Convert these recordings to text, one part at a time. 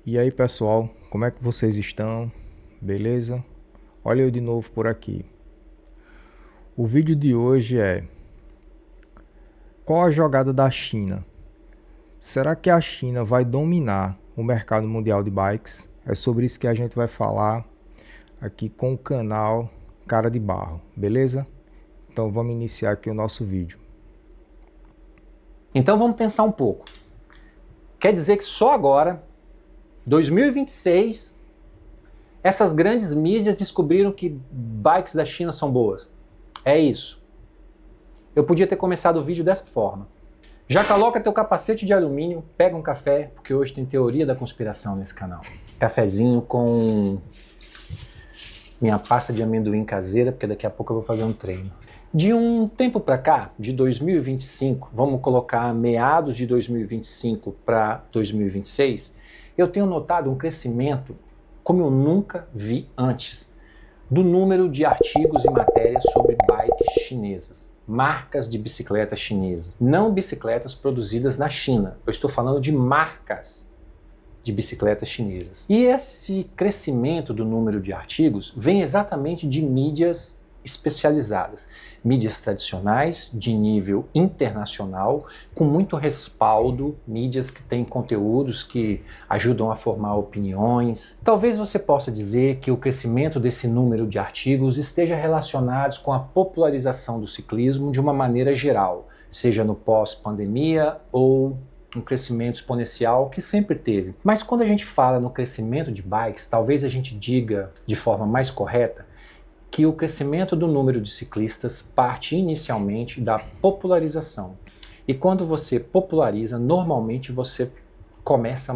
E aí pessoal, como é que vocês estão? Beleza? Olha eu de novo por aqui. O vídeo de hoje é: qual a jogada da China? Será que a China vai dominar o mercado mundial de bikes? É sobre isso que a gente vai falar aqui com o canal Cara de Barro, beleza? Então vamos iniciar aqui o nosso vídeo. Então vamos pensar um pouco. Quer dizer que só agora, 2026, essas grandes mídias descobriram que bikes da China são boas. É isso. Eu podia ter começado o vídeo dessa forma. Já coloca teu capacete de alumínio, pega um café, porque hoje tem teoria da conspiração nesse canal. Cafezinho com minha pasta de amendoim caseira, porque daqui a pouco eu vou fazer um treino. De um tempo para cá, de 2025, vamos colocar meados de 2025 para 2026, eu tenho notado um crescimento como eu nunca vi antes do número de artigos e matérias sobre bikes chinesas, marcas de bicicletas chinesas, não bicicletas produzidas na China. Eu estou falando de marcas de bicicletas chinesas. E esse crescimento do número de artigos vem exatamente de mídias especializadas, mídias tradicionais de nível internacional, com muito respaldo, mídias que têm conteúdos que ajudam a formar opiniões. Talvez você possa dizer que o crescimento desse número de artigos esteja relacionado com a popularização do ciclismo de uma maneira geral, seja no pós-pandemia ou um crescimento exponencial que sempre teve. Mas quando a gente fala no crescimento de bikes, talvez a gente diga de forma mais correta que o crescimento do número de ciclistas parte inicialmente da popularização. E quando você populariza, normalmente você começa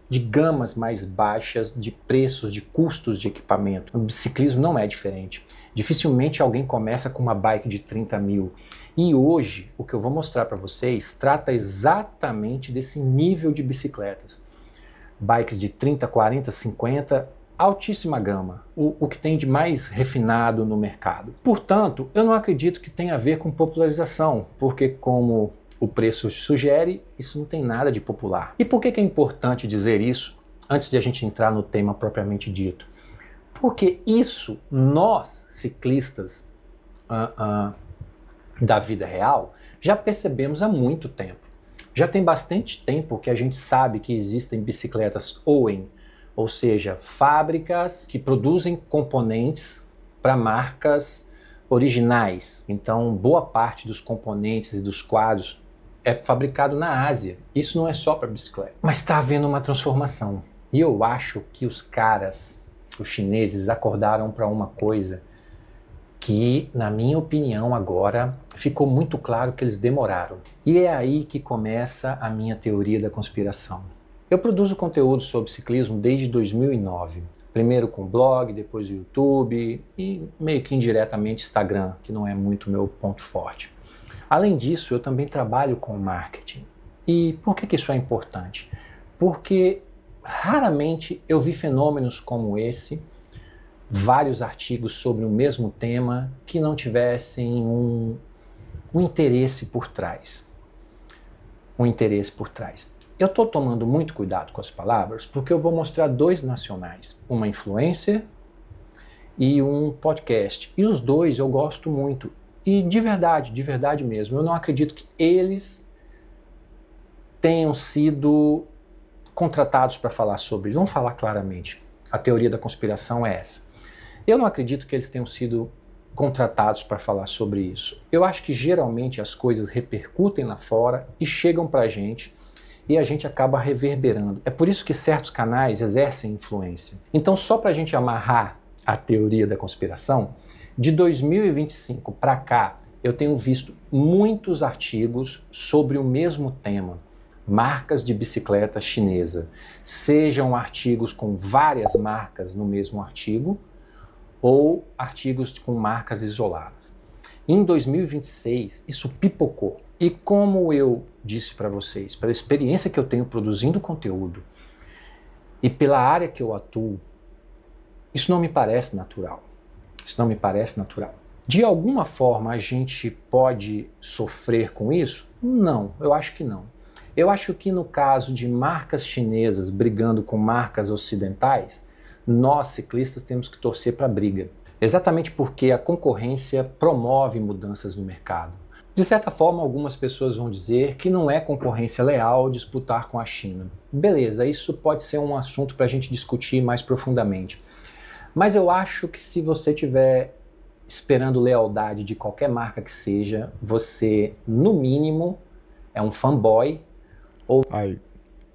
de gamas mais baixas, de preços, de custos de equipamento. O ciclismo não é diferente. Dificilmente alguém começa com uma bike de 30 mil. E hoje, o que eu vou mostrar para vocês trata exatamente desse nível de bicicletas. Bikes de 30, 40, 50, altíssima gama, o que tem de mais refinado no mercado. Portanto, eu não acredito que tenha a ver com popularização, porque como o preço sugere, isso não tem nada de popular. E por que é importante dizer isso antes de a gente entrar no tema propriamente dito? Porque isso, nós, ciclistas da vida real, já percebemos há muito tempo. Já tem bastante tempo que a gente sabe que existem bicicletas OEM, ou seja, fábricas que produzem componentes para marcas originais. Então, boa parte dos componentes e dos quadros é fabricado na Ásia. Isso não é só para bicicleta. Mas está havendo uma transformação. E eu acho que os chineses, acordaram para uma coisa que, na minha opinião, agora ficou muito claro que eles demoraram. E é aí que começa a minha teoria da conspiração. Eu produzo conteúdo sobre ciclismo desde 2009. Primeiro com blog, depois YouTube e meio que indiretamente Instagram, que não é muito meu ponto forte. Além disso, eu também trabalho com marketing. E por que isso é importante? Porque raramente eu vi fenômenos como esse, vários artigos sobre o mesmo tema, que não tivessem um interesse por trás. Um interesse por trás. Eu estou tomando muito cuidado com as palavras porque eu vou mostrar dois nacionais, uma influencer e um podcast. E os dois eu gosto muito. E de verdade mesmo, eu não acredito que eles tenham sido contratados para falar sobre isso. Vamos falar claramente. A teoria da conspiração é essa. Eu não acredito que eles tenham sido contratados para falar sobre isso. Eu acho que geralmente as coisas repercutem lá fora e chegam para a gente e a gente acaba reverberando. É por isso que certos canais exercem influência. Então, só para a gente amarrar a teoria da conspiração, de 2025 para cá, eu tenho visto muitos artigos sobre o mesmo tema, marcas de bicicleta chinesa. Sejam artigos com várias marcas no mesmo artigo, ou artigos com marcas isoladas. Em 2026, isso pipocou. E como eu disse para vocês, pela experiência que eu tenho produzindo conteúdo e pela área que eu atuo, isso não me parece natural. Isso não me parece natural. De alguma forma a gente pode sofrer com isso? Não, eu acho que não. Eu acho que no caso de marcas chinesas brigando com marcas ocidentais, nós ciclistas temos que torcer para a briga. Exatamente porque a concorrência promove mudanças no mercado. De certa forma, algumas pessoas vão dizer que não é concorrência leal disputar com a China. Beleza, isso pode ser um assunto para a gente discutir mais profundamente. Mas eu acho que se você estiver esperando lealdade de qualquer marca que seja, você, no mínimo, é um fanboy. Aí,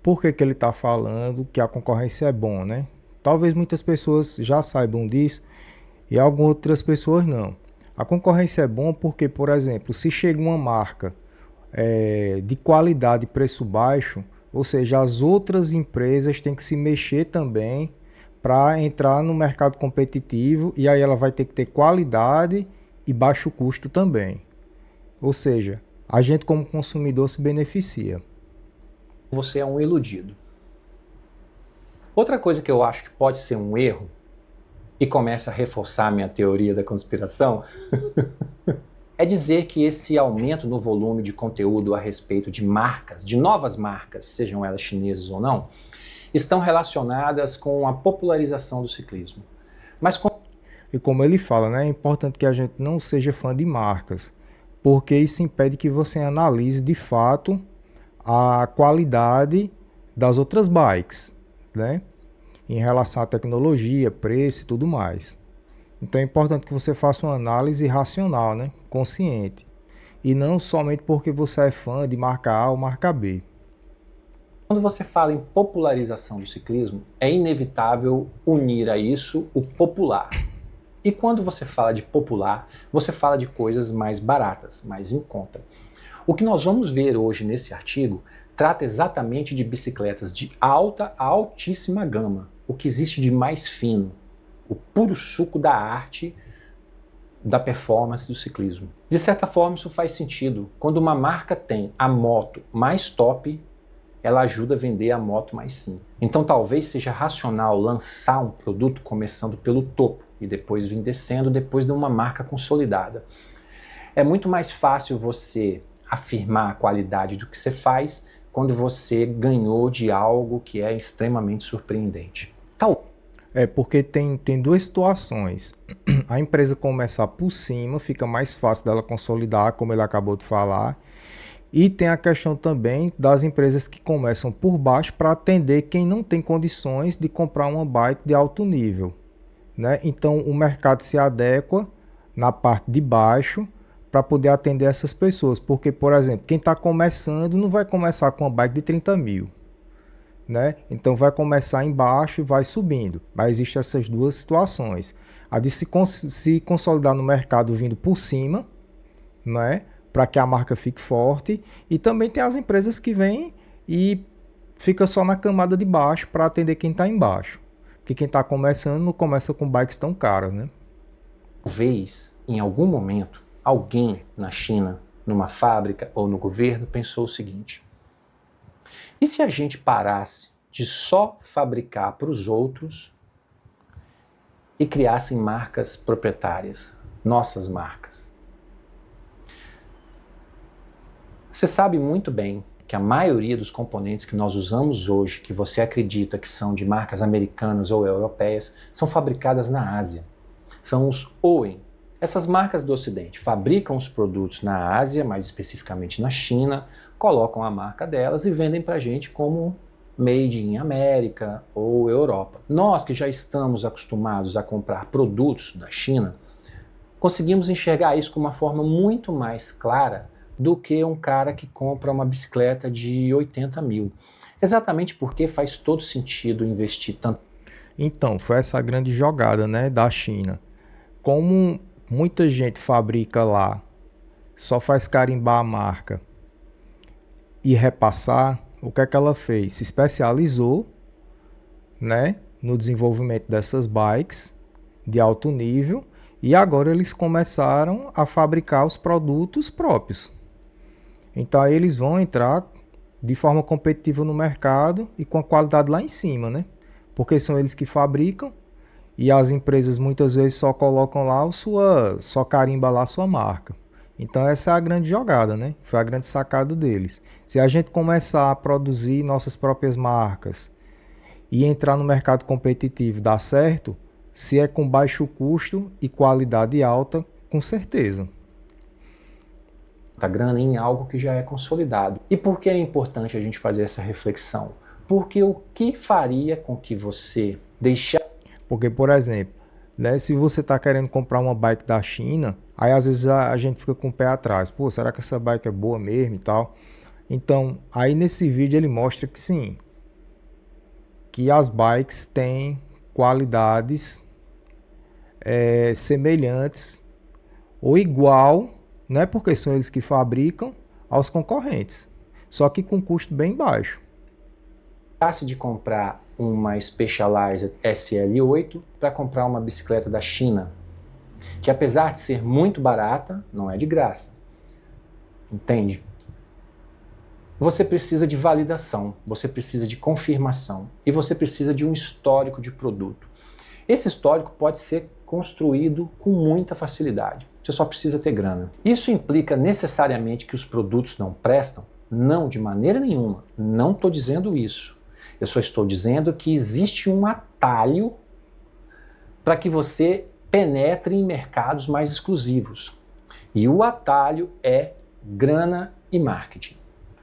por que que ele está falando que a concorrência é bom, né? Talvez muitas pessoas já saibam disso e algumas outras pessoas não. A concorrência é bom porque, por exemplo, se chega uma marca de qualidade e preço baixo, ou seja, as outras empresas têm que se mexer também para entrar no mercado competitivo e aí ela vai ter que ter qualidade e baixo custo também. Ou seja, a gente como consumidor se beneficia. Você é um iludido. Outra coisa que eu acho que pode ser um erro, e começa a reforçar a minha teoria da conspiração, é dizer que esse aumento no volume de conteúdo a respeito de marcas, de novas marcas, sejam elas chinesas ou não, estão relacionadas com a popularização do ciclismo. E como ele fala, né, é importante que a gente não seja fã de marcas, porque isso impede que você analise de fato a qualidade das outras bikes, né? Em relação à tecnologia, preço e tudo mais. Então é importante que você faça uma análise racional, né? Consciente. E não somente porque você é fã de marca A ou marca B. Quando você fala em popularização do ciclismo, é inevitável unir a isso o popular. E quando você fala de popular, você fala de coisas mais baratas, mais em conta. O que nós vamos ver hoje nesse artigo trata exatamente de bicicletas de alta a altíssima gama, o que existe de mais fino, o puro suco da arte da performance do ciclismo. De certa forma, isso faz sentido. Quando uma marca tem a moto mais top, ela ajuda a vender a moto mais simples. Então talvez seja racional lançar um produto começando pelo topo e depois vir descendo depois de uma marca consolidada. É muito mais fácil você afirmar a qualidade do que você faz quando você ganhou de algo que é extremamente surpreendente. Porque tem duas situações. A empresa começar por cima, fica mais fácil dela consolidar, como ele acabou de falar. E tem a questão também das empresas que começam por baixo para atender quem não tem condições de comprar uma bike de alto nível, né? Então o mercado se adequa na parte de baixo para poder atender essas pessoas. Porque, por exemplo, quem está começando não vai começar com uma bike de 30 mil. Né? Então vai começar embaixo e vai subindo. Mas existem essas duas situações. A de se consolidar no mercado vindo por cima, né? Para que a marca fique forte. E também tem as empresas que vêm e fica só na camada de baixo para atender quem está embaixo. Porque quem está começando não começa com bikes tão caras, né? Talvez, em algum momento, alguém na China, numa fábrica ou no governo, pensou o seguinte: e se a gente parasse de só fabricar para os outros e criassem marcas proprietárias, nossas marcas? Você sabe muito bem que a maioria dos componentes que nós usamos hoje, que você acredita que são de marcas americanas ou europeias, são fabricadas na Ásia. São os OEM. Essas marcas do Ocidente fabricam os produtos na Ásia, mais especificamente na China, colocam a marca delas e vendem para a gente como Made in América ou Europa. Nós que já estamos acostumados a comprar produtos da China, conseguimos enxergar isso com uma forma muito mais clara do que um cara que compra uma bicicleta de 80 mil. Exatamente porque faz todo sentido investir tanto. Então, foi essa a grande jogada, né, da China. Como muita gente fabrica lá, só faz carimbar a marca e repassar, o que é que ela fez? Se especializou, né, no desenvolvimento dessas bikes de alto nível e agora eles começaram a fabricar os produtos próprios. Então aí eles vão entrar de forma competitiva no mercado e com a qualidade lá em cima, né? Porque são eles que fabricam e as empresas muitas vezes só colocam lá só carimba lá a sua marca. Então essa é a grande jogada, né? Foi a grande sacada deles. Se a gente começar a produzir nossas próprias marcas e entrar no mercado competitivo, dá certo? Se é com baixo custo e qualidade alta, com certeza. A grana em algo que já é consolidado. E por que é importante a gente fazer essa reflexão? Porque o que faria com que você deixasse... Porque, por exemplo, né, se você está querendo comprar uma bike da China, aí às vezes a gente fica com o pé atrás. Pô, será que essa bike é boa mesmo e tal? Então, aí nesse vídeo ele mostra que sim, que as bikes têm qualidades semelhantes ou igual, né, porque são eles que fabricam, aos concorrentes, só que com custo bem baixo. De comprar uma Specialized SL8 para comprar uma bicicleta da China, que apesar de ser muito barata, não é de graça. Entende? Você precisa de validação, você precisa de confirmação e você precisa de um histórico de produto. Esse histórico pode ser construído com muita facilidade. Você só precisa ter grana. Isso implica necessariamente que os produtos não prestam? Não, de maneira nenhuma. Não estou dizendo isso. Eu só estou dizendo que existe um atalho para que você penetre em mercados mais exclusivos. E o atalho é grana e marketing.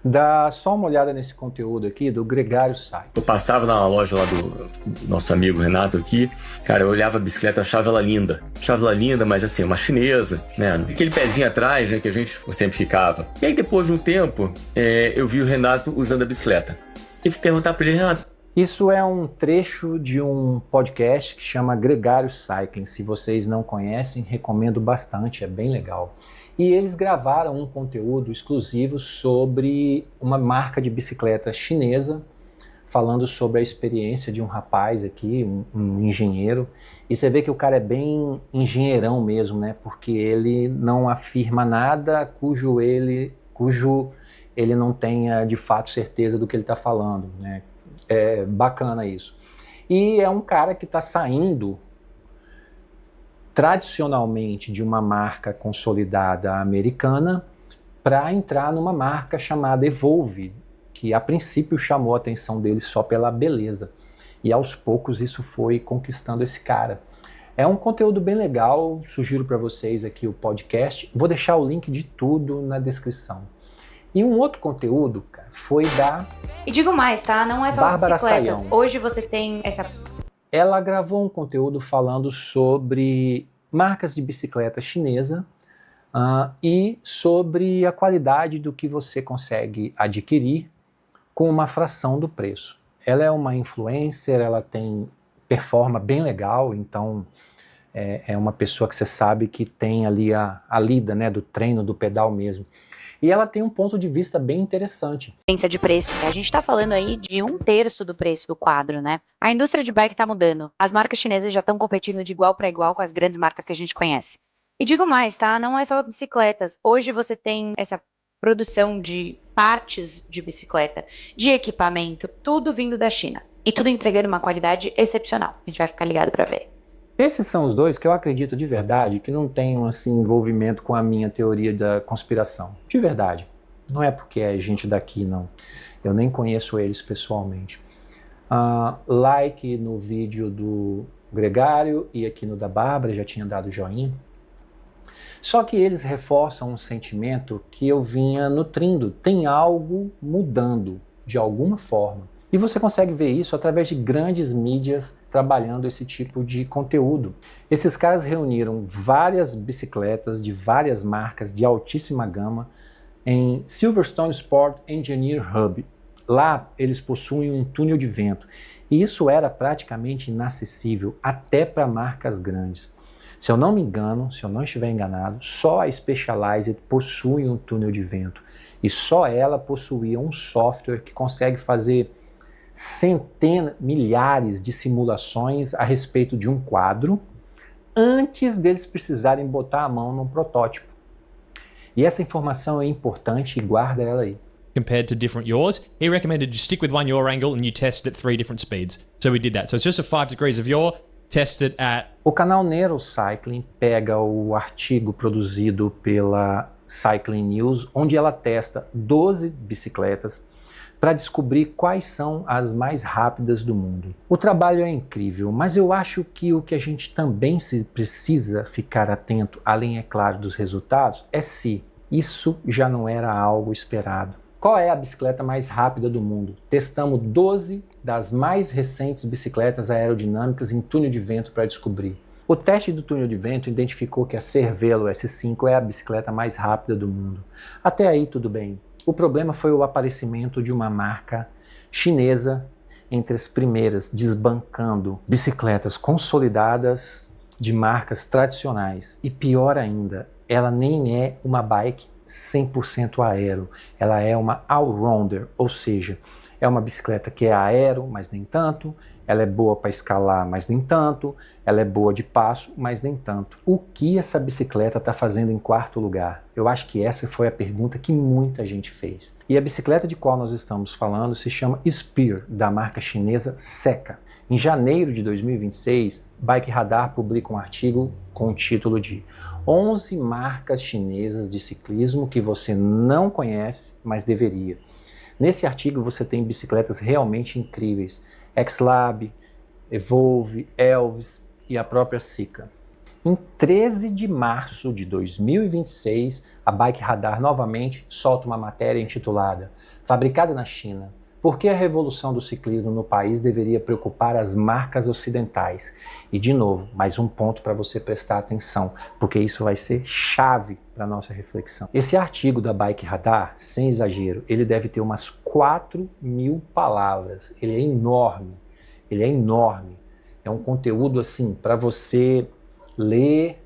Dá só uma olhada nesse conteúdo aqui do Gregário Cycling. Eu passava na loja lá do nosso amigo Renato aqui, cara, eu olhava a bicicleta, achava ela linda. Achava ela linda, mas assim, uma chinesa, né? Aquele pezinho atrás, né, que a gente sempre ficava. E aí depois de um tempo, eu vi o Renato usando a bicicleta. E fui perguntar para ele, Renato. Isso é um trecho de um podcast que chama Gregário Cycling. Se vocês não conhecem, recomendo bastante, é bem legal. E eles gravaram um conteúdo exclusivo sobre uma marca de bicicleta chinesa, falando sobre a experiência de um rapaz aqui, um engenheiro. E você vê que o cara é bem engenheirão mesmo, né? Porque ele não afirma nada cujo ele não tenha de fato certeza do que ele está falando, né? É bacana isso. E é um cara que está saindo tradicionalmente de uma marca consolidada americana para entrar numa marca chamada Evolve, que a princípio chamou a atenção dele só pela beleza. E aos poucos isso foi conquistando esse cara. É um conteúdo bem legal, sugiro para vocês aqui o podcast. Vou deixar o link de tudo na descrição. E um outro conteúdo, cara, foi da... E digo mais, tá? Não é só Bárbara bicicletas. Sayão. Hoje você tem essa... Ela gravou um conteúdo falando sobre marcas de bicicleta chinesa e sobre a qualidade do que você consegue adquirir com uma fração do preço. Ela é uma influencer, ela performa bem legal, então é uma pessoa que você sabe que tem ali a lida, né, do treino, do pedal mesmo. E ela tem um ponto de vista bem interessante. Diferença de preço. A gente tá falando aí de 1/3 do preço do quadro, né? A indústria de bike tá mudando. As marcas chinesas já estão competindo de igual para igual com as grandes marcas que a gente conhece. E digo mais, tá? Não é só bicicletas. Hoje você tem essa produção de partes de bicicleta, de equipamento, tudo vindo da China. E tudo entregando uma qualidade excepcional. A gente vai ficar ligado para ver. Esses são os dois que eu acredito de verdade que não tenham assim, envolvimento com a minha teoria da conspiração. De verdade. Não é porque é gente daqui, não. Eu nem conheço eles pessoalmente. Like no vídeo do Gregário e aqui no da Bárbara, já tinha dado joinha. Só que eles reforçam um sentimento que eu vinha nutrindo. Tem algo mudando de alguma forma. E você consegue ver isso através de grandes mídias trabalhando esse tipo de conteúdo. Esses caras reuniram várias bicicletas de várias marcas de altíssima gama em Silverstone Sport Engineer Hub. Lá eles possuem um túnel de vento. E isso era praticamente inacessível até para marcas grandes. Se eu não me engano, se eu não estiver enganado, só a Specialized possui um túnel de vento. E só ela possuía um software que consegue fazer centenas, milhares de simulações a respeito de um quadro antes deles precisarem botar a mão num protótipo. E essa informação é importante e guarda ela aí. Compared to different yaws, he recommended you stick with one yaw angle and you test at 3 different speeds. So we did that. So it's just a 5 degrees of yaw, tested at... O canal Neurocycling pega o artigo produzido pela Cycling News, onde ela testa 12 bicicletas para descobrir quais são as mais rápidas do mundo. O trabalho é incrível, mas eu acho que o que a gente também precisa ficar atento, além, é claro, dos resultados, é se isso já não era algo esperado. Qual é a bicicleta mais rápida do mundo? Testamos 12 das mais recentes bicicletas aerodinâmicas em túnel de vento para descobrir. O teste do túnel de vento identificou que a Cervelo S5 é a bicicleta mais rápida do mundo. Até aí tudo bem. O problema foi o aparecimento de uma marca chinesa entre as primeiras, desbancando bicicletas consolidadas de marcas tradicionais. E pior ainda, ela nem é uma bike 100% aero, ela é uma all-rounder, ou seja, é uma bicicleta que é aero, mas nem tanto, ela é boa para escalar, mas nem tanto, ela é boa de passo, mas nem tanto. O que essa bicicleta está fazendo em quarto lugar? Eu acho que essa foi a pergunta que muita gente fez. E a bicicleta de qual nós estamos falando se chama Spear, da marca chinesa Seca. Em janeiro de 2026, Bike Radar publica um artigo com o título de 11 marcas chinesas de ciclismo que você não conhece, mas deveria. Nesse artigo você tem bicicletas realmente incríveis. X-Lab, Evolve, Elvis e a própria Sika. Em 13 de março de 2026, a Bike Radar novamente solta uma matéria intitulada Fabricada na China. Por que a revolução do ciclismo no país deveria preocupar as marcas ocidentais? E de novo, mais um ponto para você prestar atenção, porque isso vai ser chave para a nossa reflexão. Esse artigo da Bike Radar, sem exagero, ele deve ter umas 4.000 palavras. Ele é enorme, ele é enorme. É um conteúdo assim para você ler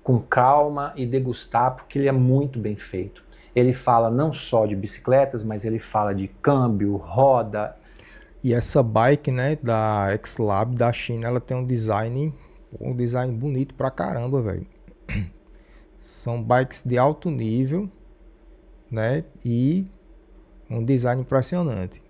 com calma e degustar, porque ele é muito bem feito. Ele fala não só de bicicletas, mas ele fala de câmbio, roda. E essa bike, né, da X-Lab da China, ela tem um design bonito pra caramba, velho. São bikes de alto nível, né, e um design impressionante.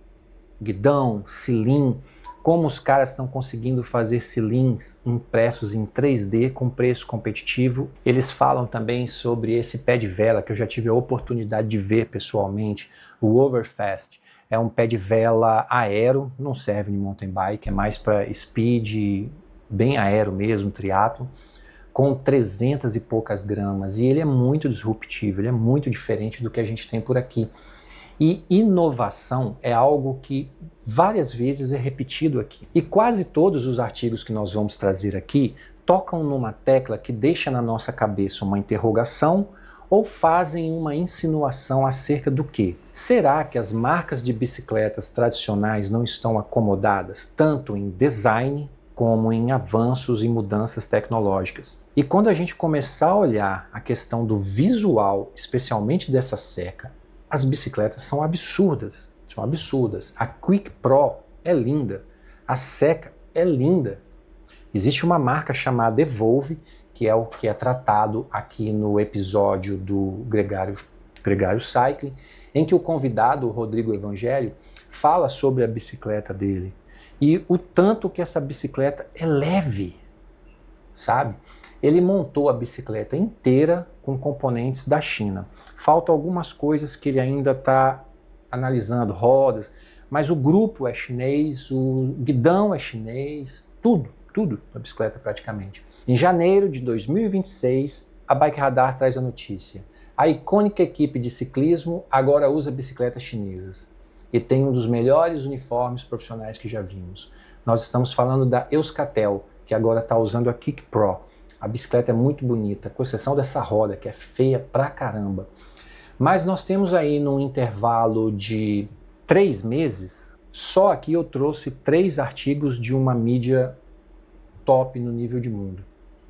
Guidão, selim, como os caras estão conseguindo fazer selins impressos em 3D com preço competitivo. Eles falam também sobre esse pé de vela que eu já tive a oportunidade de ver pessoalmente, o Overfast. É um pé de vela aero, não serve de mountain bike, é mais para speed, bem aero mesmo, triatlo, com 300 e poucas gramas. E ele é muito disruptivo, ele é muito diferente do que a gente tem por aqui. E inovação é algo que várias vezes é repetido aqui. E quase todos os artigos que nós vamos trazer aqui tocam numa tecla que deixa na nossa cabeça uma interrogação ou fazem uma insinuação acerca do quê? Será que as marcas de bicicletas tradicionais não estão acomodadas tanto em design como em avanços e mudanças tecnológicas? E quando a gente começar a olhar a questão do visual, especialmente dessa Seca, as bicicletas são absurdas, são absurdas. A Quick Pro é linda, a Seca é linda. Existe uma marca chamada Evolve, que é o que é tratado aqui no episódio do Gregário Cycling, em que o convidado, o Rodrigo Evangelho, fala sobre a bicicleta dele e o tanto que essa bicicleta é leve, sabe? Ele montou a bicicleta inteira com componentes da China. Faltam algumas coisas que ele ainda está analisando, rodas, mas o grupo é chinês, o guidão é chinês, tudo da bicicleta praticamente. Em janeiro de 2026, a Bike Radar traz a notícia. A icônica equipe de ciclismo agora usa bicicletas chinesas e tem um dos melhores uniformes profissionais que já vimos. Nós estamos falando da Euskaltel, que agora está usando a Kick Pro. A bicicleta é muito bonita, com exceção dessa roda, que é feia pra caramba. Mas nós temos aí num intervalo de 3 meses, só aqui eu trouxe 3 artigos de uma mídia top no nível de mundo.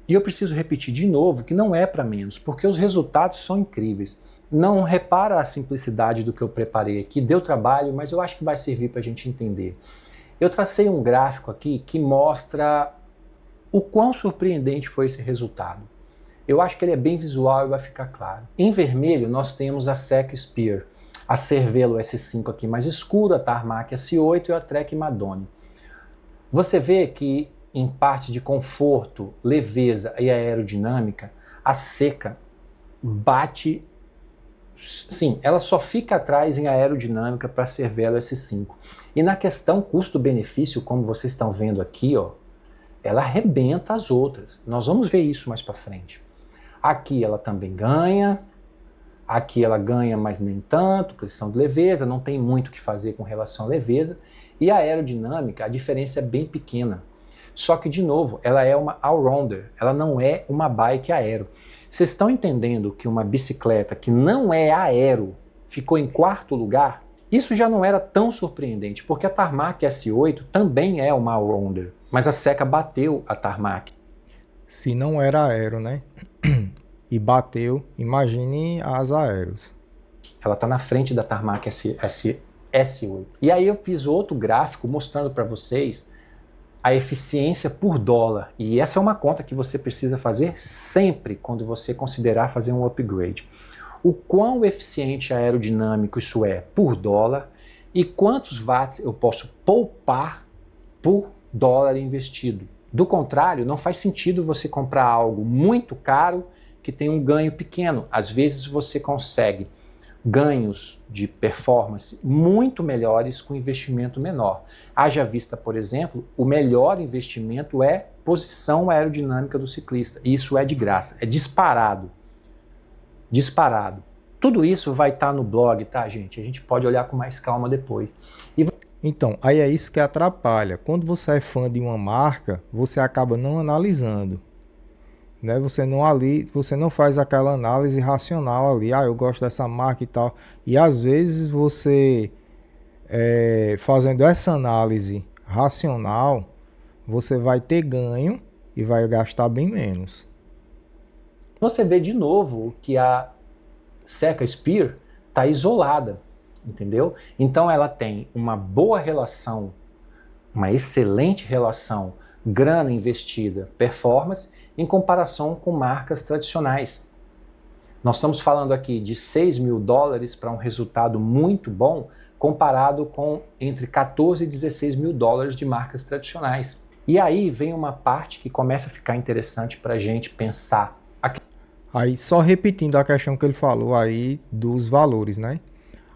E eu preciso repetir de novo que não é para menos, porque os resultados são incríveis. Não repara a simplicidade do que eu preparei aqui, deu trabalho, mas eu acho que vai servir para a gente entender. Eu tracei um gráfico aqui que mostra o quão surpreendente foi esse resultado. Eu acho que ele é bem visual e vai ficar claro. Em vermelho nós temos a Seca Spear, a Cervelo S5 aqui mais escura, a Tarmac S8 e a Trek Madone. Você vê que em parte de conforto, leveza e aerodinâmica, a Seca bate... Sim, ela só fica atrás em aerodinâmica para a Cervelo S5. E na questão custo-benefício, como vocês estão vendo aqui, ó, ela arrebenta as outras. Nós vamos ver isso mais para frente. Aqui ela também ganha, aqui ela ganha, mas nem tanto, questão de leveza, não tem muito o que fazer com relação à leveza. E a aerodinâmica, a diferença é bem pequena. Só que, de novo, ela é uma all-rounder, ela não é uma bike aero. Vocês estão entendendo que uma bicicleta que não é aero ficou em quarto lugar? Isso já não era tão surpreendente, porque a Tarmac S8 também é uma all-rounder, mas a Seca bateu a Tarmac. Se não era aero, né? E bateu, imagine as aeros. Ela está na frente da Tarmac S8. E aí eu fiz outro gráfico mostrando para vocês a eficiência por dólar. E essa é uma conta que você precisa fazer sempre quando você considerar fazer um upgrade. O quão eficiente aerodinâmico isso é por dólar e quantos watts eu posso poupar por dólar investido. Do contrário, não faz sentido você comprar algo muito caro que tem um ganho pequeno. Às vezes você consegue ganhos de performance muito melhores com investimento menor. Haja vista, por exemplo, o melhor investimento é posição aerodinâmica do ciclista. E isso é de graça, é disparado. Disparado. Tudo isso vai estar no blog, tá, gente? A gente pode olhar com mais calma depois. Então, aí é isso que atrapalha. Quando você é fã de uma marca, você acaba não analisando. Né? Você não faz aquela análise racional ali, eu gosto dessa marca e tal. E às vezes você, fazendo essa análise racional, você vai ter ganho e vai gastar bem menos. Você vê de novo que a Seca Spear está isolada, entendeu? Então ela tem uma boa relação, uma excelente relação, grana investida, performance, em comparação com marcas tradicionais. Nós estamos falando aqui de $6 mil para um resultado muito bom, comparado com entre 14 e 16 mil dólares de marcas tradicionais. E aí vem uma parte que começa a ficar interessante para a gente pensar. Aí, só repetindo a questão que ele falou aí dos valores, né?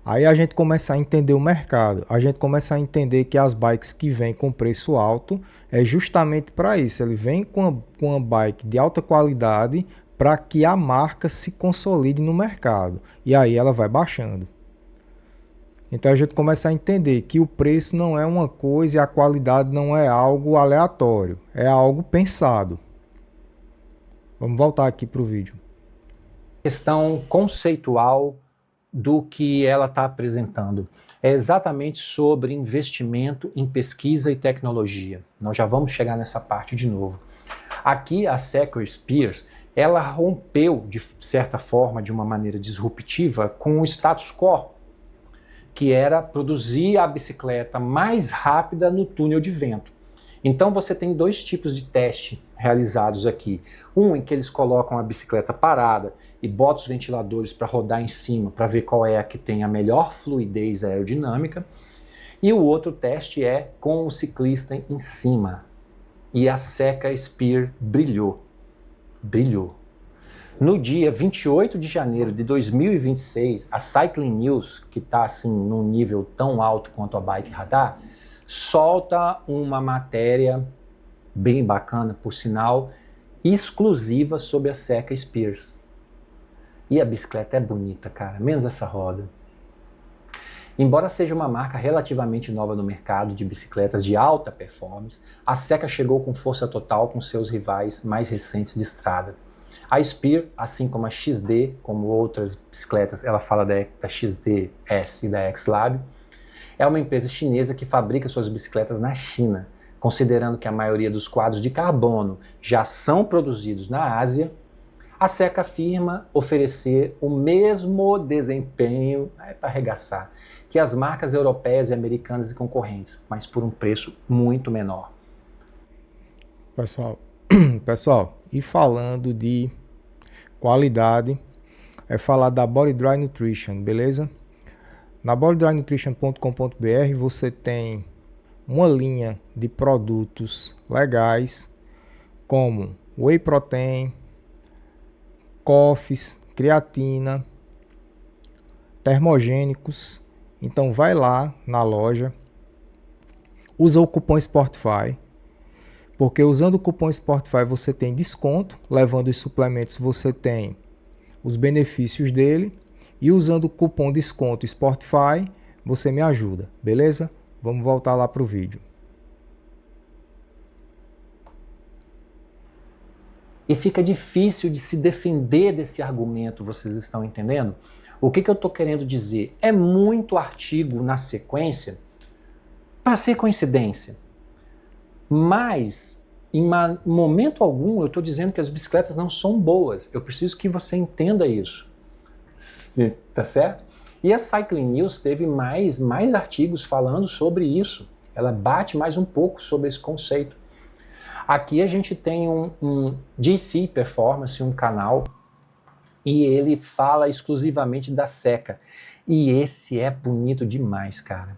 Aí a gente começa a entender o mercado, a gente começa a entender que as bikes que vêm com preço alto é justamente para isso. Ele vem com uma bike de alta qualidade para que a marca se consolide no mercado. E aí ela vai baixando. Então a gente começa a entender que o preço não é uma coisa e a qualidade não é algo aleatório, é algo pensado. Vamos voltar aqui para o vídeo. Questão conceitual do que ela está apresentando. É exatamente sobre investimento em pesquisa e tecnologia. Nós já vamos chegar nessa parte de novo. Aqui a Seca Spear, ela rompeu de certa forma, de uma maneira disruptiva, com o status quo, que era produzir a bicicleta mais rápida no túnel de vento. Então você tem dois tipos de teste realizados aqui. Um em que eles colocam a bicicleta parada e botam os ventiladores para rodar em cima, para ver qual é a que tem a melhor fluidez aerodinâmica. E o outro teste é com o ciclista em cima. E a Seca Spear brilhou. Brilhou. No dia 28 de janeiro de 2026, a Cycling News, que está assim num nível tão alto quanto a Bike Radar, solta uma matéria bem bacana, por sinal, exclusiva sobre a Seca Spear. E a bicicleta é bonita, cara, menos essa roda. Embora seja uma marca relativamente nova no mercado de bicicletas de alta performance, a Seca chegou com força total com seus rivais mais recentes de estrada. A Spear, assim como a XD, como outras bicicletas, ela fala da XD-S e da X-Lab, é uma empresa chinesa que fabrica suas bicicletas na China. Considerando que a maioria dos quadros de carbono já são produzidos na Ásia, a Seca afirma oferecer o mesmo desempenho, para arregaçar, que as marcas europeias e americanas e concorrentes, mas por um preço muito menor. Pessoal, e falando de qualidade, é falar da Body Dry Nutrition, beleza? Na bodydrynutrition.com.br você tem uma linha de produtos legais, como whey protein, coffees, creatina, termogênicos. Então vai lá na loja, usa o cupom Sportify, porque usando o cupom Sportify você tem desconto, levando os suplementos você tem os benefícios dele, e usando o cupom desconto Sportify você me ajuda, beleza? Vamos voltar lá para o vídeo. E fica difícil de se defender desse argumento, vocês estão entendendo? O que eu estou querendo dizer? É muito artigo na sequência para ser coincidência. Mas, em momento algum, eu estou dizendo que as bicicletas não são boas. Eu preciso que você entenda isso. Tá certo? E a Cycling News teve mais artigos falando sobre isso. Ela bate mais um pouco sobre esse conceito. Aqui a gente tem um GC Performance, um canal, e ele fala exclusivamente da seca. E esse é bonito demais, cara.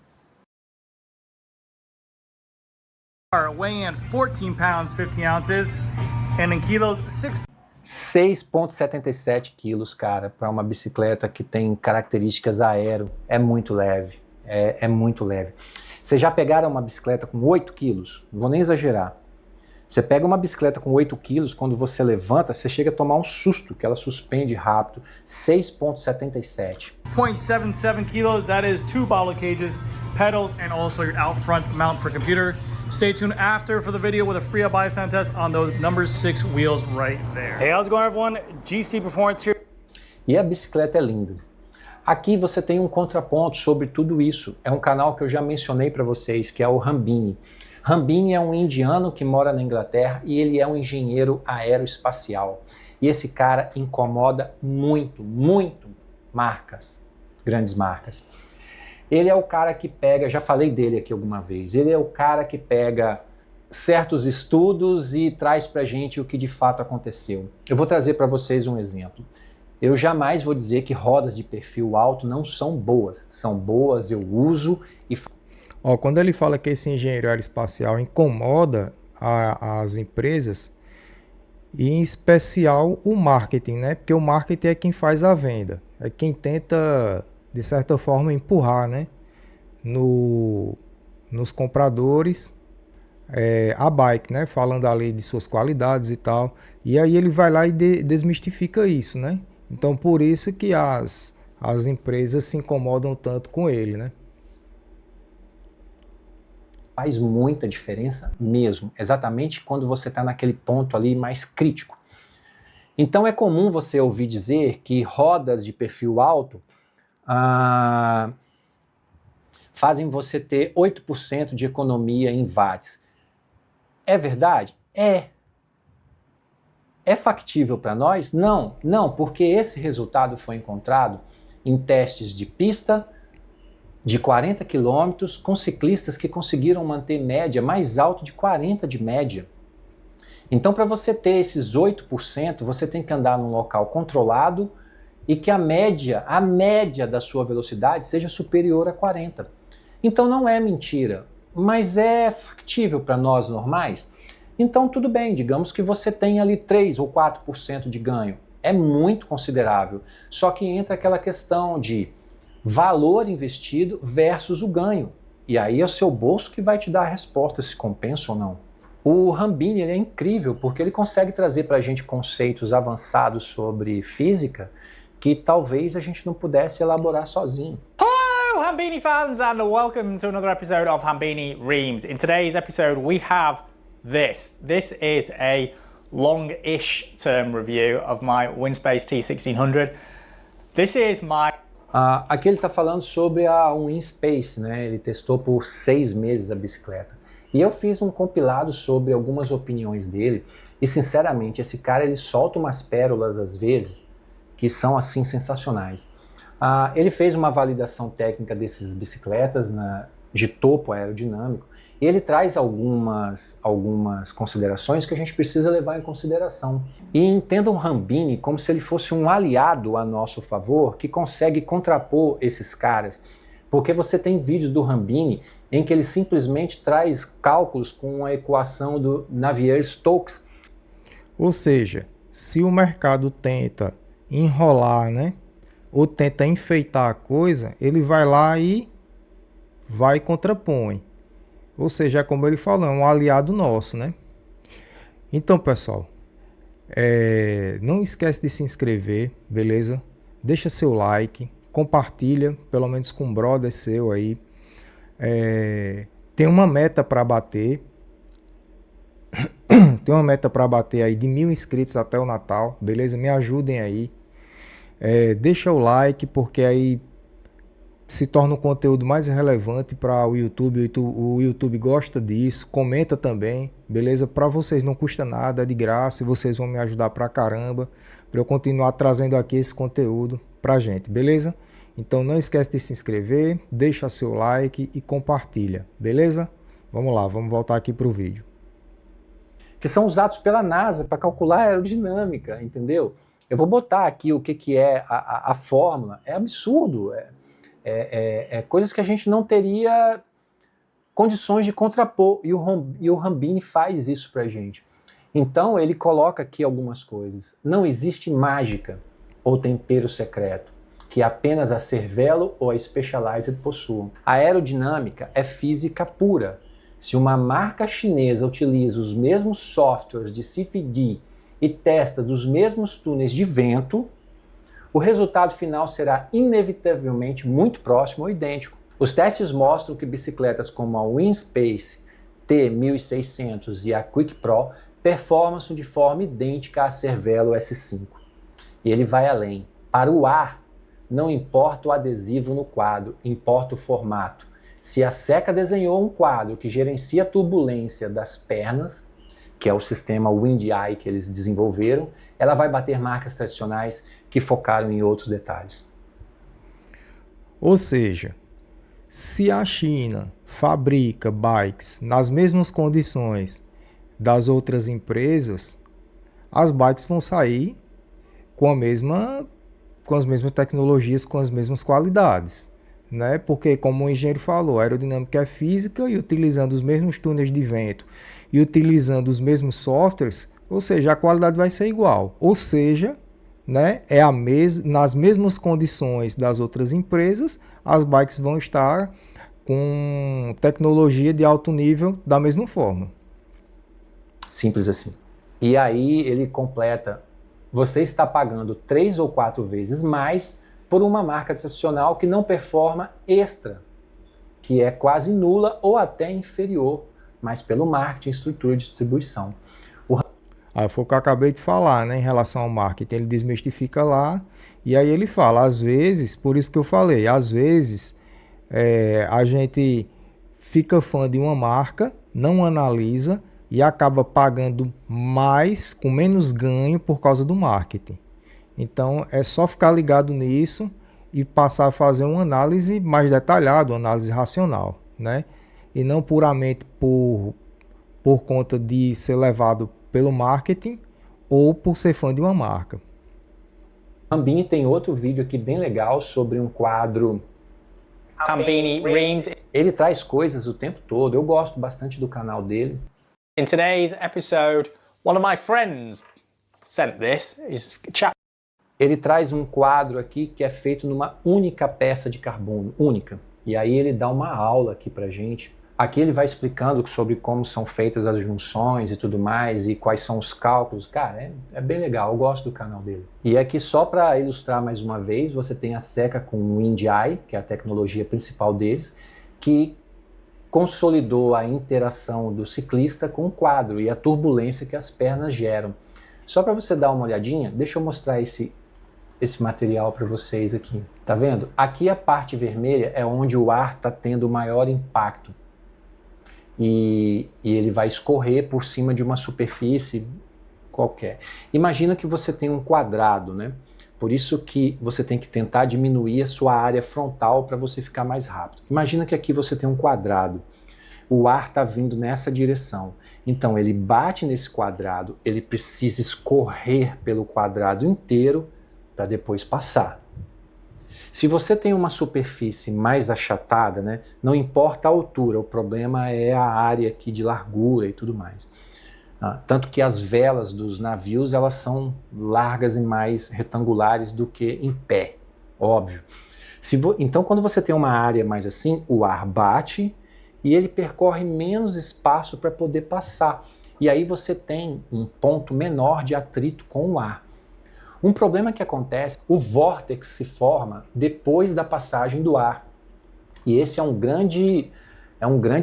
Weighing in 14 pounds, 15 ounces, and in kilos, 6,77 quilos, cara, para uma bicicleta que tem características aero. É muito leve, é muito leve. Vocês já pegaram uma bicicleta com 8 quilos? Não vou nem exagerar. Você pega uma bicicleta com 8 quilos, quando você levanta, você chega a tomar um susto, que ela suspende rápido. 6,77. 0.77 kilos, that is 2 bottle cages, pedals, and also your out front mount for computer. Stay tuned after for the video with a free up-body sound test on those number 6 wheels right there. Hey, how's it going, everyone? GC Performance here. E a bicicleta é linda. Aqui você tem um contraponto sobre tudo isso. É um canal que eu já mencionei para vocês, que é o Rambini. Rambini é um indiano que mora na Inglaterra e ele é um engenheiro aeroespacial. E esse cara incomoda muito marcas, grandes marcas. Ele é o cara que pega, já falei dele aqui alguma vez, ele é o cara que pega certos estudos e traz pra gente o que de fato aconteceu. Eu vou trazer para vocês um exemplo. Eu jamais vou dizer que rodas de perfil alto não são boas. São boas, eu uso e... Quando ele fala que esse engenheiro aeroespacial incomoda as empresas, e em especial o marketing, né? Porque o marketing é quem faz a venda, é quem tenta, de certa forma, empurrar, né? Nos compradores a bike, né? Falando ali de suas qualidades e tal. E aí ele vai lá e desmistifica isso, né? Então por isso que as empresas se incomodam tanto com ele, né? Faz muita diferença mesmo, exatamente quando você está naquele ponto ali mais crítico. Então é comum você ouvir dizer que rodas de perfil alto fazem você ter 8% de economia em watts. É verdade? É. É factível para nós? Não, porque esse resultado foi encontrado em testes de pista, de 40 km, com ciclistas que conseguiram manter média mais alto de 40 de média. Então, para você ter esses 8%, você tem que andar num local controlado e que a média da sua velocidade seja superior a 40. Então não é mentira, mas é factível para nós normais. Então tudo bem, digamos que você tem ali 3 ou 4% de ganho. É muito considerável. Só que entra aquela questão de valor investido versus o ganho. E aí é o seu bolso que vai te dar a resposta se compensa ou não. O Rambini ele é incrível porque ele consegue trazer para a gente conceitos avançados sobre física que talvez a gente não pudesse elaborar sozinho. Hello, Hambini fans, and welcome to another episode of Hambini Reams. In today's episode, we have this. This is a long-ish term review of my Winspace T1600. This is my... Aqui ele está falando sobre a Winspace, né? Ele testou por 6 meses a bicicleta. E eu fiz um compilado sobre algumas opiniões dele. E sinceramente, esse cara ele solta umas pérolas às vezes que são assim sensacionais. Ele fez uma validação técnica dessas bicicletas de topo aerodinâmico. E ele traz algumas considerações que a gente precisa levar em consideração. E entendam o Rambini como se ele fosse um aliado a nosso favor que consegue contrapor esses caras. Porque você tem vídeos do Rambini em que ele simplesmente traz cálculos com a equação do Navier-Stokes. Ou seja, se o mercado tenta enrolar, né? Ou tenta enfeitar a coisa, ele vai lá e vai e contrapõe. Ou seja, como ele falou, é um aliado nosso, né? Então, pessoal, não esquece de se inscrever, beleza? Deixa seu like, compartilha, pelo menos com um brother seu aí. Tem uma meta para bater. Tem uma meta para bater aí de 1000 inscritos até o Natal, beleza? Me ajudem aí. Deixa o like, porque aí se torna um conteúdo mais relevante para o YouTube. O YouTube gosta disso. Comenta também, beleza? Para vocês não custa nada, é de graça e vocês vão me ajudar pra caramba para eu continuar trazendo aqui esse conteúdo pra gente, beleza? Então não esquece de se inscrever, deixa seu like e compartilha, beleza? Vamos lá, vamos voltar aqui pro vídeo. Que são usados pela NASA para calcular a aerodinâmica, entendeu? Eu vou botar aqui o que é a fórmula. É absurdo. Coisas que a gente não teria condições de contrapor. E o Rambini faz isso para a gente. Então ele coloca aqui algumas coisas. Não existe mágica ou tempero secreto que apenas a Cervelo ou a Specialized possuam. A aerodinâmica é física pura. Se uma marca chinesa utiliza os mesmos softwares de CFD e testa dos mesmos túneis de vento, o resultado final será inevitavelmente muito próximo ou idêntico. Os testes mostram que bicicletas como a Winspace T1600 e a Quick Pro performam de forma idêntica à Cervelo S5. E ele vai além. Para o ar, não importa o adesivo no quadro, importa o formato. Se a Seca desenhou um quadro que gerencia a turbulência das pernas, que é o sistema WindEye que eles desenvolveram, ela vai bater marcas tradicionais que focaram em outros detalhes. Ou seja, se a China fabrica bikes nas mesmas condições das outras empresas, as bikes vão sair com as mesmas tecnologias, com as mesmas qualidades, né? Porque, como o engenheiro falou, a aerodinâmica é física e utilizando os mesmos túneis de vento e utilizando os mesmos softwares, ou seja, a qualidade vai ser igual. Ou seja, né, nas mesmas condições das outras empresas, as bikes vão estar com tecnologia de alto nível da mesma forma. Simples assim. E aí ele completa: você está pagando 3 ou 4 vezes mais por uma marca tradicional que não performa extra, que é quase nula ou até inferior, mas pelo marketing, estrutura de distribuição. Foi o que eu acabei de falar, né, em relação ao marketing. Ele desmistifica lá e aí ele fala, às vezes, por isso que eu falei, às vezes a gente fica fã de uma marca, não analisa e acaba pagando mais, com menos ganho por causa do marketing. Então é só ficar ligado nisso e passar a fazer uma análise mais detalhada, uma análise racional, né? E não puramente por conta de ser levado pelo marketing ou por ser fã de uma marca. Rambini tem outro vídeo aqui bem legal sobre um quadro Hambini Reams. Ele traz coisas o tempo todo. Eu gosto bastante do canal dele. In today's episode, one of my friends sent this. Ele traz um quadro aqui que é feito numa única peça de carbono, única. E aí ele dá uma aula aqui pra gente. Aqui ele vai explicando sobre como são feitas as junções e tudo mais, e quais são os cálculos. Cara, é bem legal, eu gosto do canal dele. E aqui só para ilustrar mais uma vez, você tem a Seca com o WindEye, que é a tecnologia principal deles, que consolidou a interação do ciclista com o quadro e a turbulência que as pernas geram. Só para você dar uma olhadinha, deixa eu mostrar esse material para vocês aqui. Tá vendo? Aqui a parte vermelha é onde o ar está tendo o maior impacto. E ele vai escorrer por cima de uma superfície qualquer. Imagina que você tem um quadrado, né? Por isso que você tem que tentar diminuir a sua área frontal para você ficar mais rápido. Imagina que aqui você tem um quadrado. O ar está vindo nessa direção. Então ele bate nesse quadrado, ele precisa escorrer pelo quadrado inteiro para depois passar. Se você tem uma superfície mais achatada, né, não importa a altura, o problema é a área aqui de largura e tudo mais. Tanto que as velas dos navios elas são largas e mais retangulares do que em pé, óbvio. Então, quando você tem uma área mais assim, o ar bate e ele percorre menos espaço para poder passar. E aí você tem um ponto menor de atrito com o ar. Um problema que acontece, o vórtex se forma depois da passagem do ar. E esse é um grande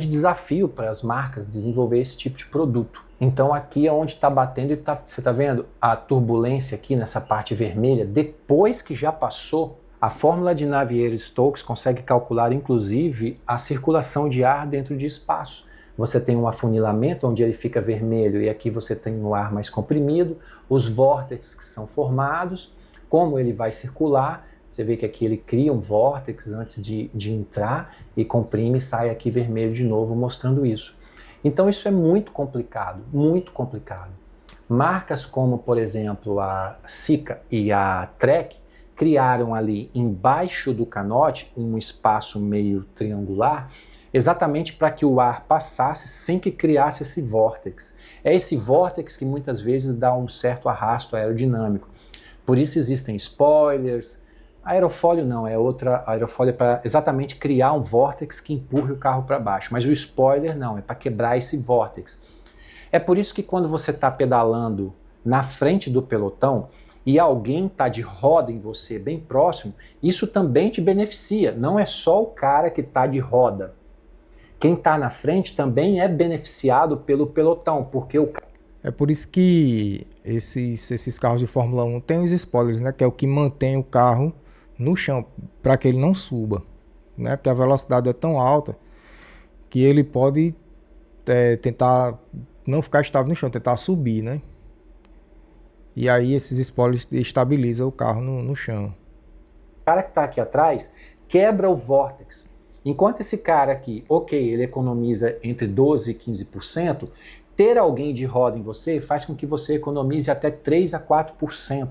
desafio para as marcas desenvolver esse tipo de produto. Então aqui é onde está batendo e você está vendo a turbulência aqui nessa parte vermelha, depois que já passou. A fórmula de Navier-Stokes consegue calcular inclusive a circulação de ar dentro de espaço. Você tem um afunilamento onde ele fica vermelho e aqui você tem o ar mais comprimido, os vórtices que são formados, como ele vai circular. Você vê que aqui ele cria um vórtice antes de entrar e comprime e sai aqui vermelho de novo, mostrando isso. Então isso é muito complicado, muito complicado. Marcas como, por exemplo, a Sika e a Trek criaram ali embaixo do canote um espaço meio triangular, exatamente para que o ar passasse sem que criasse esse vórtice. É esse vórtice que muitas vezes dá um certo arrasto aerodinâmico. Por isso existem spoilers. Aerofólio não, é outra aerofólio para exatamente criar um vórtice que empurre o carro para baixo. Mas o spoiler não, é para quebrar esse vórtice. É por isso que quando você está pedalando na frente do pelotão e alguém está de roda em você bem próximo, isso também te beneficia. Não é só o cara que está de roda. Quem está na frente também é beneficiado pelo pelotão, porque o... É por isso que esses carros de Fórmula 1 têm os spoilers, né? Que é o que mantém o carro no chão, para que ele não suba, né? Porque a velocidade é tão alta que ele pode tentar não ficar estável no chão, tentar subir, né? E aí esses spoilers estabilizam o carro no chão. O cara que está aqui atrás quebra o vórtice. Enquanto esse cara aqui, ok, ele economiza entre 12% e 15%, ter alguém de roda em você faz com que você economize até 3% a 4%.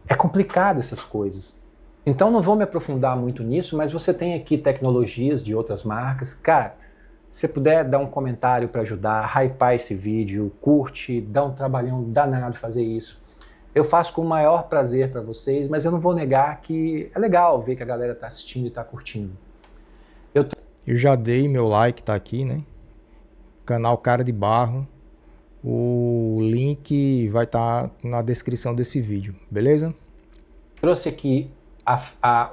É complicado essas coisas. Então não vou me aprofundar muito nisso, mas você tem aqui tecnologias de outras marcas. Cara, se puder dar um comentário para ajudar, hypar esse vídeo, curte, dá um trabalhão danado fazer isso. Eu faço com o maior prazer para vocês, mas eu não vou negar que é legal ver que a galera está assistindo e está curtindo. Eu já dei meu like, tá aqui, né? Canal Cara de Barro. O link vai estar na descrição desse vídeo, beleza? Trouxe aqui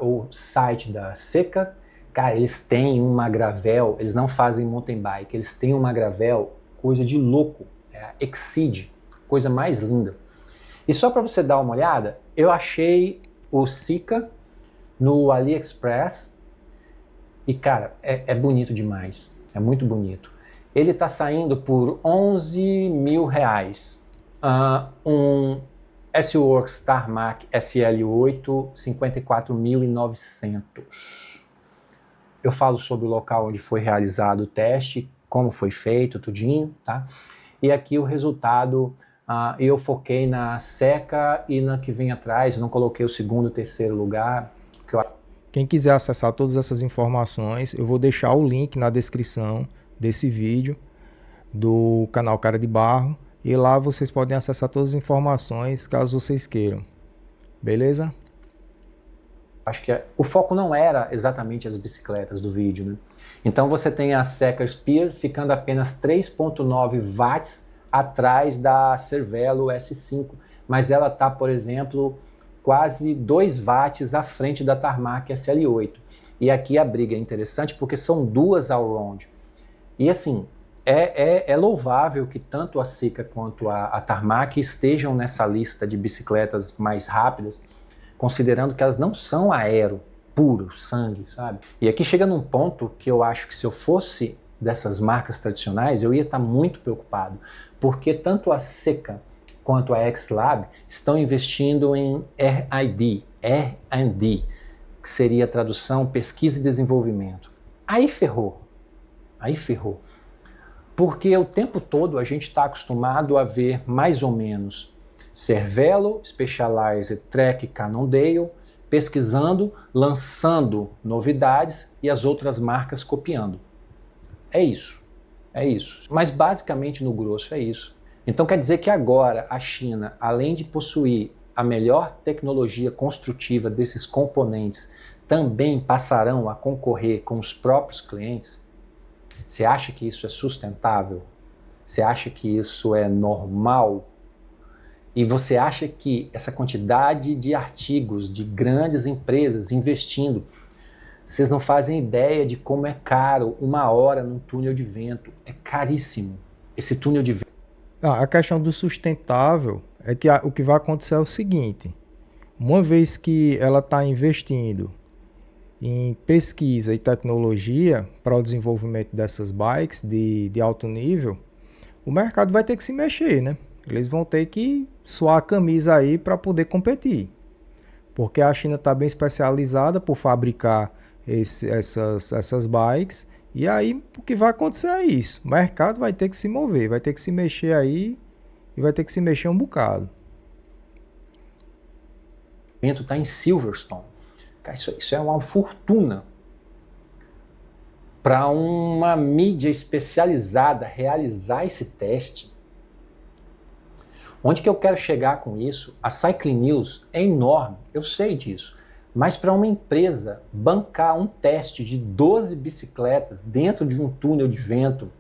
o site da Sika. Cara, eles têm uma gravel, eles não fazem mountain bike, eles têm uma gravel, coisa de louco, é a Exceed, coisa mais linda. E só para você dar uma olhada, eu achei o Sika no AliExpress e, cara, é bonito demais, é muito bonito. Ele está saindo por R$11 mil. Um S-Works Tarmac SL8, 54.900. Eu falo sobre o local onde foi realizado o teste, como foi feito, tudinho, tá? E aqui o resultado, eu foquei na Seca e na que vem atrás, eu não coloquei o segundo e terceiro lugar. Quem quiser acessar todas essas informações, eu vou deixar o link na descrição desse vídeo do canal Cara de Barro. E lá vocês podem acessar todas as informações caso vocês queiram. Beleza? Acho que o foco não era exatamente as bicicletas do vídeo, né? Então você tem a Seca Spear ficando apenas 3.9 watts atrás da Cervelo S5, mas ela está, por exemplo, quase 2 watts à frente da Tarmac SL8. E aqui a briga é interessante porque são duas all-round. E assim, é louvável que tanto a Sika quanto a Tarmac estejam nessa lista de bicicletas mais rápidas, considerando que elas não são aero, puro, sangue, sabe? E aqui chega num ponto que eu acho que se eu fosse dessas marcas tradicionais, eu ia estar muito preocupado, porque tanto a Sika quanto a X-Lab estão investindo em R&D, que seria a tradução pesquisa e desenvolvimento. Aí ferrou. Porque o tempo todo a gente está acostumado a ver mais ou menos Cervelo, Specialized, Trek, Cannondale, pesquisando, lançando novidades e as outras marcas copiando. É isso. Mas basicamente no grosso é isso. Então quer dizer que agora a China, além de possuir a melhor tecnologia construtiva desses componentes, também passarão a concorrer com os próprios clientes? Você acha que isso é sustentável? Você acha que isso é normal? E você acha que essa quantidade de artigos de grandes empresas investindo, vocês não fazem ideia de como é caro uma hora num túnel de vento? É caríssimo esse túnel de vento. A questão do sustentável é que o que vai acontecer é o seguinte: uma vez que ela está investindo em pesquisa e tecnologia para o desenvolvimento dessas bikes de alto nível, o mercado vai ter que se mexer, né? Eles vão ter que suar a camisa aí para poder competir. Porque a China está bem especializada por fabricar essas bikes. E aí o que vai acontecer é isso. O mercado vai ter que se mover, vai ter que se mexer aí e vai ter que se mexer um bocado. O vento está em Silverstone. Cara, isso é uma fortuna. Para uma mídia especializada realizar esse teste. Onde que eu quero chegar com isso? A Cycling News é enorme, eu sei disso. Mas para uma empresa bancar um teste de 12 bicicletas dentro de um túnel de vento,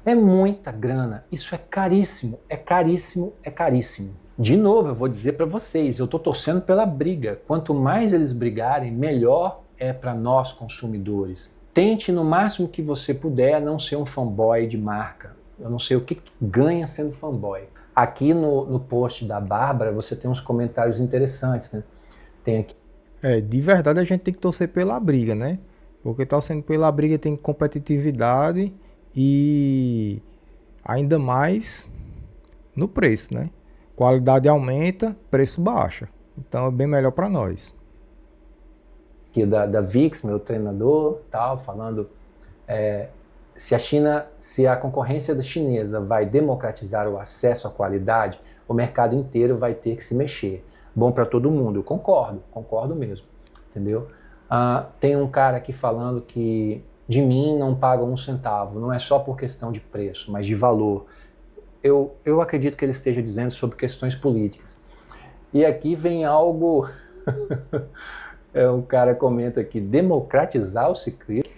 é muita grana. Isso é caríssimo, é caríssimo, é caríssimo. De novo, eu vou dizer para vocês, eu estou torcendo pela briga. Quanto mais eles brigarem, melhor é para nós consumidores. Tente no máximo que você puder não ser um fanboy de marca. Eu não sei o que tu ganha sendo fanboy. Aqui no post da Bárbara você tem uns comentários interessantes, né? Tem aqui. De verdade a gente tem que torcer pela briga, né? Porque torcendo pela briga tem competitividade e ainda mais no preço, né? Qualidade aumenta, preço baixa. Então é bem melhor para nós. Aqui da Vix, meu treinador, tal, falando se a concorrência chinesa vai democratizar o acesso à qualidade, o mercado inteiro vai ter que se mexer. Bom para todo mundo, eu concordo mesmo, entendeu? Tem um cara aqui falando que de mim não paga um centavo, não é só por questão de preço, mas de valor. Eu acredito que ele esteja dizendo sobre questões políticas. E aqui vem algo, um cara comenta aqui, democratizar o ciclismo.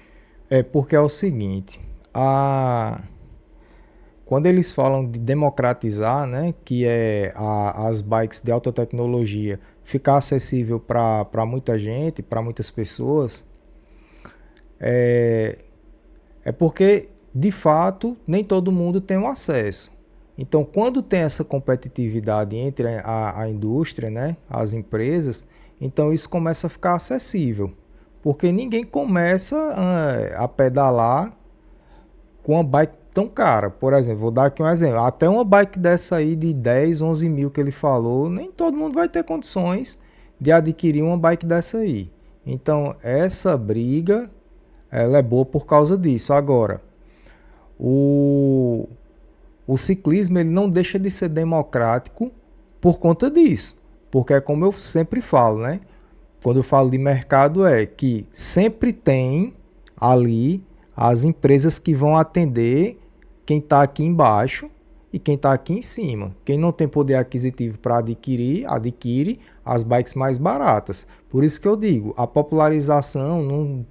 Porque é o seguinte, quando eles falam de democratizar, né, que é as bikes de alta tecnologia ficar acessível para muita gente, para muitas pessoas, é porque, de fato, nem todo mundo tem um acesso. Então, quando tem essa competitividade entre a indústria, né, as empresas, então isso começa a ficar acessível. Porque ninguém começa a pedalar com uma bike tão cara. Por exemplo, vou dar aqui um exemplo. Até uma bike dessa aí de 10, 11 mil que ele falou, nem todo mundo vai ter condições de adquirir uma bike dessa aí. Então, essa briga, ela é boa por causa disso. Agora, o ciclismo ele não deixa de ser democrático por conta disso. Porque é como eu sempre falo, né? Quando eu falo de mercado é que sempre tem ali as empresas que vão atender quem está aqui embaixo e quem está aqui em cima. Quem não tem poder aquisitivo para adquire as bikes mais baratas. Por isso que eu digo, a popularização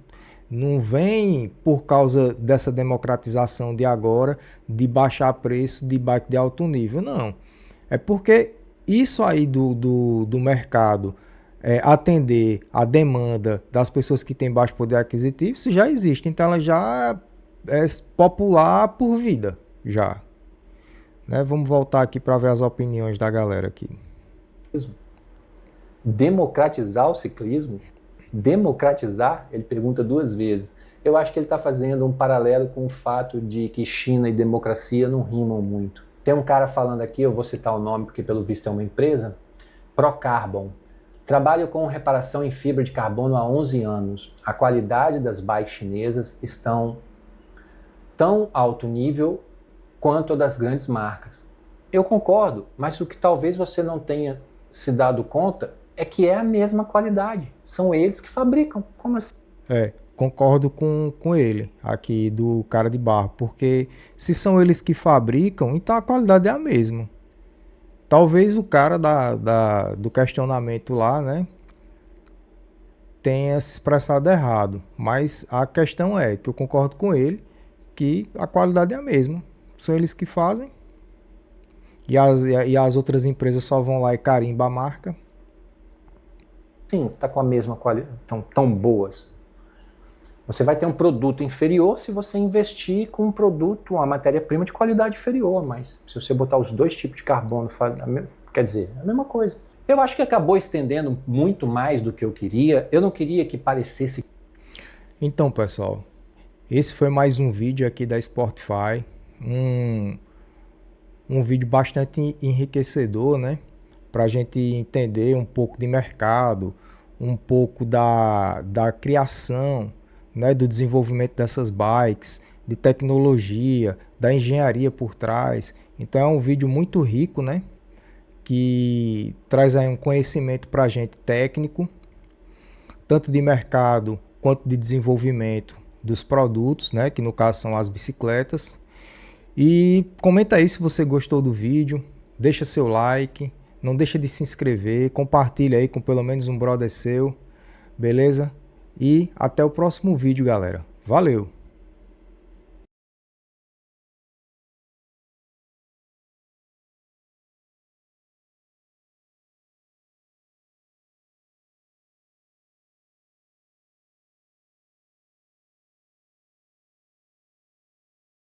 não vem por causa dessa democratização de agora, de baixar preço de bike de alto nível, não. É porque isso aí do mercado, atender a demanda das pessoas que têm baixo poder aquisitivo, isso já existe. Então ela já é popular por vida, já. Né? Vamos voltar aqui para ver as opiniões da galera aqui. Democratizar o ciclismo? Democratizar? Ele pergunta duas vezes. Eu acho que ele está fazendo um paralelo com o fato de que China e democracia não rimam muito. Tem um cara falando aqui, eu vou citar o nome porque pelo visto é uma empresa, Procarbon. Trabalho com reparação em fibra de carbono há 11 anos. A qualidade das bikes chinesas estão tão alto nível quanto a das grandes marcas. Eu concordo, mas o que talvez você não tenha se dado conta é que é a mesma qualidade. São eles que fabricam. Como assim? concordo com ele, aqui do cara de barro, porque se são eles que fabricam, então a qualidade é a mesma. Talvez o cara do questionamento lá, né, tenha se expressado errado, mas a questão é que eu concordo com ele, que a qualidade é a mesma. São eles que fazem, e as outras empresas só vão lá e carimbam a marca. Sim, tá com a mesma qualidade, tão boas. Você vai ter um produto inferior se você investir com um produto, uma matéria-prima de qualidade inferior, mas se você botar os dois tipos de carbono, quer dizer, é a mesma coisa. Eu acho que acabou estendendo muito mais do que eu queria. Eu não queria que parecesse... Então, pessoal, esse foi mais um vídeo aqui da Sportify, um vídeo bastante enriquecedor, né? Para a gente entender um pouco de mercado, um pouco da criação, né? Do desenvolvimento dessas bikes, de tecnologia, da engenharia por trás. Então é um vídeo muito rico, né? Que traz aí um conhecimento para a gente técnico, tanto de mercado quanto de desenvolvimento dos produtos, né? Que no caso são as bicicletas. E comenta aí se você gostou do vídeo, deixa seu like, não deixa de se inscrever, compartilha aí com pelo menos um brother seu, beleza? E até o próximo vídeo, galera. Valeu!